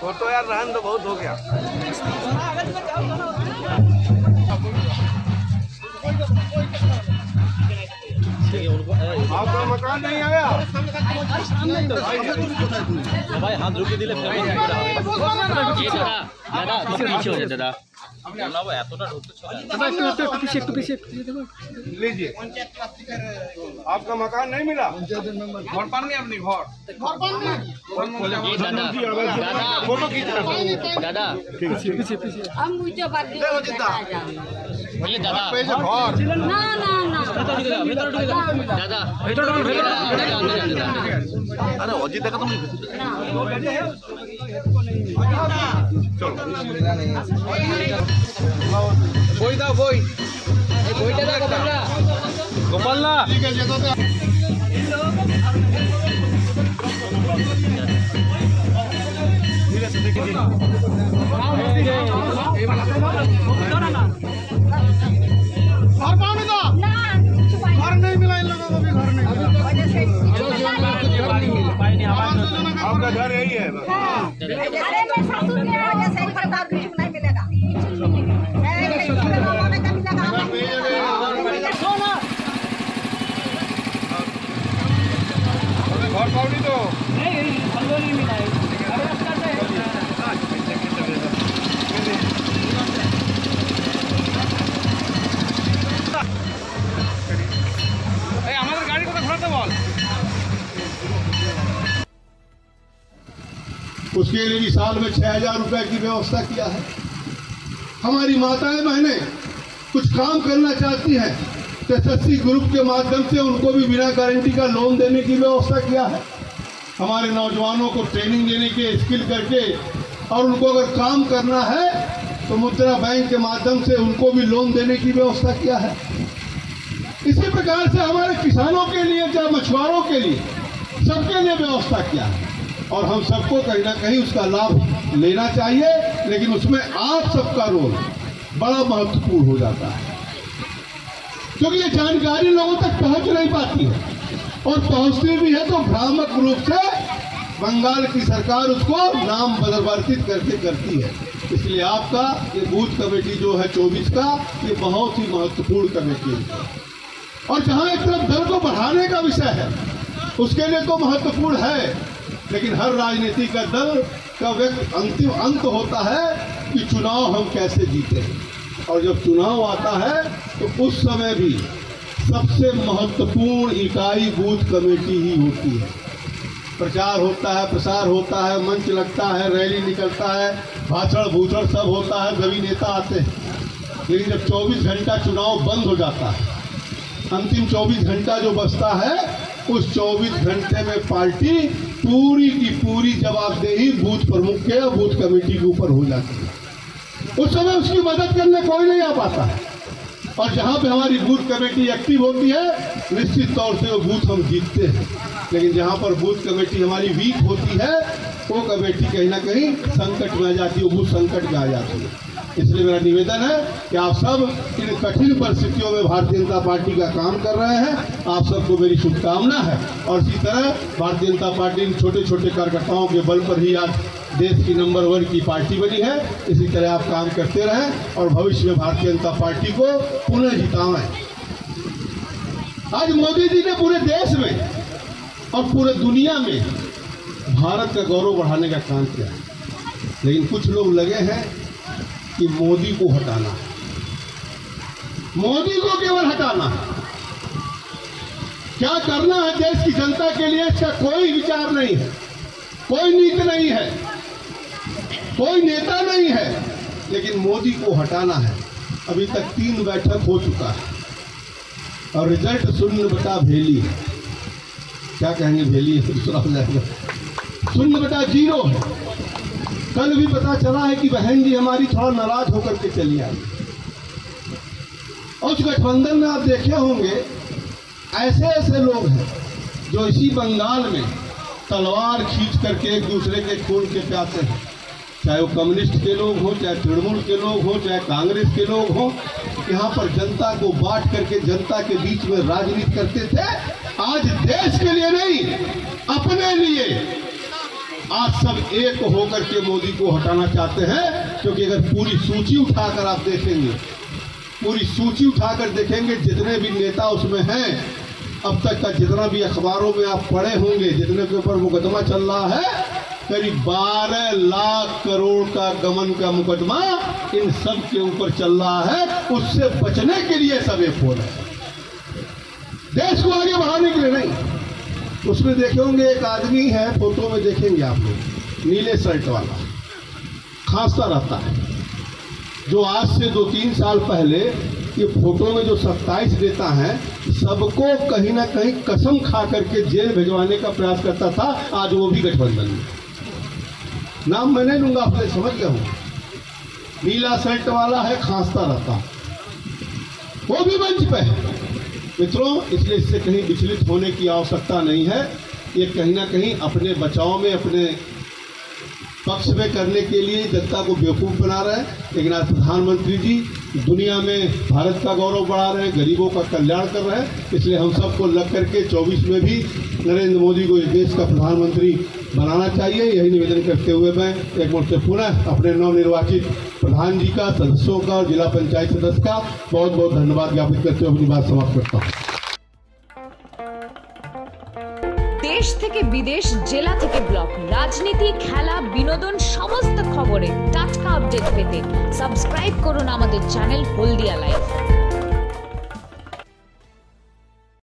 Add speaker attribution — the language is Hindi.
Speaker 1: फोटो यार रहन तो बहुत हो गया। आपका मकान नहीं आया
Speaker 2: भाई हाथ रुके दिले दादा पीछे हो जाए दादा
Speaker 1: लीजिए। आपका मकान नहीं मिला? घर पर नहीं अपनी घर फोटो खींच
Speaker 2: दादा
Speaker 1: अरे अजीत देखा तुम बोई दा बोई गोपाल ना घर नहीं मिला इन लोगों को भी घर नहीं मिला। आपका घर यही है?
Speaker 3: अरे मैं सासू के वजह से घर का कुछ नहीं मिलेगा।
Speaker 1: घर पाउनी तो
Speaker 2: नहीं मिला है।
Speaker 1: हमारे गाड़ी को तो घुराते बोल।
Speaker 4: उसके लिए भी साल में 6000 रुपए की व्यवस्था किया है। हमारी माताएं बहनें कुछ काम करना चाहती हैं तो SSC ग्रुप के माध्यम से उनको भी बिना गारंटी का लोन देने की व्यवस्था किया है। हमारे नौजवानों को ट्रेनिंग देने के स्किल करके और उनको अगर काम करना है तो मुद्रा बैंक के माध्यम से उनको भी लोन देने की व्यवस्था किया है। इसी प्रकार से हमारे किसानों के लिए चाहे मछुआरों के लिए सबके लिए व्यवस्था किया है और हम सबको कहीं ना कहीं उसका लाभ लेना चाहिए, लेकिन उसमें आप सबका रोल बड़ा महत्वपूर्ण हो जाता है क्योंकि ये जानकारी लोगों तक पहुंच नहीं पाती है और पहुंचती भी है तो भ्रामक रूप से बंगाल की सरकार उसको नाम परिवर्तित करके करती है। इसलिए आपका ये बूथ कमेटी जो है 24 का, ये बहुत ही महत्वपूर्ण कमेटी है और जहां एक तरफ दल को बढ़ाने का विषय है उसके लिए तो महत्वपूर्ण है, लेकिन हर राजनीति का दल का अंतिम अंत होता है कि चुनाव हम कैसे जीते हैं और जब चुनाव आता है तो उस समय भी सबसे महत्वपूर्ण इकाई बूथ कमेटी ही होती है। प्रचार होता है, प्रसार होता है, मंच लगता है, रैली निकलता है, भाषण भूषण सब होता है, सभी नेता आते हैं, लेकिन जब 24 घंटा चुनाव बंद हो जाता है, अंतिम 24 घंटा जो बचता है उस 24 घंटे में पार्टी पूरी की पूरी जवाबदेही बूथ प्रमुख के या बूथ कमेटी के ऊपर हो जाती है। उस समय उसकी मदद करने कोई नहीं आ पाता है और जहां पे हमारी बूथ कमेटी एक्टिव होती है निश्चित तौर से वो बूथ हम जीतते हैं, लेकिन जहां पर बूथ कमेटी हमारी वीक होती है वो कमेटी कहीं ना कहीं संकट में आ जाती है, बूथ संकट में आ जाती है। इसलिए मेरा निवेदन है कि आप सब इन कठिन परिस्थितियों में भारतीय जनता पार्टी का काम कर रहे हैं, आप सबको मेरी शुभकामना है और इसी तरह भारतीय जनता पार्टी इन छोटे छोटे कार्यकर्ताओं के बल पर ही आज देश की नंबर 1 की पार्टी बनी है। इसी तरह आप काम करते रहें और भविष्य में भारतीय जनता पार्टी को पुनः जिताएं। आज मोदी जी ने पूरे देश में और पूरे दुनिया में भारत का गौरव बढ़ाने का काम किया है, लेकिन कुछ लोग लगे हैं कि मोदी को हटाना है, मोदी को केवल हटाना है। क्या करना है देश की जनता के लिए इसका कोई विचार नहीं है। कोई नीति नहीं है, कोई नेता नहीं है, लेकिन मोदी को हटाना है। अभी तक 3 बैठक हो चुका है और रिजल्ट 0/भेली है। क्या कहेंगे, भेली है, दूसरा हो जाएगा। 0/0 है। कल भी पता चला है कि बहन जी हमारी थोड़ा नाराज होकर के चली आई। और उस गठबंधन में आप देखे होंगे ऐसे ऐसे लोग हैं जो इसी बंगाल में तलवार खींच करके एक दूसरे के खून के प्यासे हैं। चाहे वो कम्युनिस्ट के लोग हों, चाहे तृणमूल के लोग हों, चाहे कांग्रेस के लोग हों, यहाँ पर जनता को बांट करके जनता के बीच में राजनीति करते थे। आज देश के लिए नहीं, अपने लिए आज सब एक होकर के मोदी को हटाना चाहते हैं। क्योंकि अगर पूरी सूची उठाकर आप देखेंगे, पूरी सूची उठाकर देखेंगे, जितने भी नेता उसमें हैं, अब तक का जितना भी अखबारों में आप पढ़े होंगे, जितने के ऊपर मुकदमा चल रहा है, करीब 12 लाख करोड़ का गमन का मुकदमा इन सब के ऊपर चल रहा है। उससे बचने के लिए सब एक हो रहे हैं, देश को आगे बढ़ाने के लिए नहीं। उसमें देखे होंगे एक आदमी है, फोटो में देखेंगे आप लोग, नीले शर्ट वाला, खांसता रहता है, जो आज से 2-3 साल पहले ये फोटो में जो 27 देता है, सबको कहीं ना कहीं कसम खा करके जेल भिजवाने का प्रयास करता था। आज वो भी गठबंधन में, नाम मैं नहीं लूंगा, आपने समझ गया हूं। नीला शर्ट वाला है, खांसता रहता, वो भी मंच पे है मित्रों। इसलिए इससे कहीं विचलित होने की आवश्यकता नहीं है। ये कहीं ना कहीं अपने बचाव में, अपने पक्ष में करने के लिए जनता को बेवकूफ़ बना रहे हैं। लेकिन आज प्रधानमंत्री जी दुनिया में भारत का गौरव बढ़ा रहे हैं, गरीबों का कल्याण कर रहे हैं। इसलिए हम सबको लग करके 24 में भी नरेंद्र मोदी को इस देश का प्रधानमंत्री बनाना चाहिए। यही निवेदन करते हुए मैं एक बार से पुनः अपने नवनिर्वाचित प्रधान जी का, सदस्यों का और जिला पंचायत सदस्य का बहुत बहुत धन्यवाद ज्ञापित करते हुए अपनी बात समाप्त करता हूँ।
Speaker 5: देश থেকে বিদেশ, জেলা থেকে ব্লক, রাজনীতি, খেলা, বিনোদন সমস্ত খবরে টাটকা আপডেট পেতে সাবস্ক্রাইব করুন আমাদের চ্যানেল হলদিয়া লাইভ।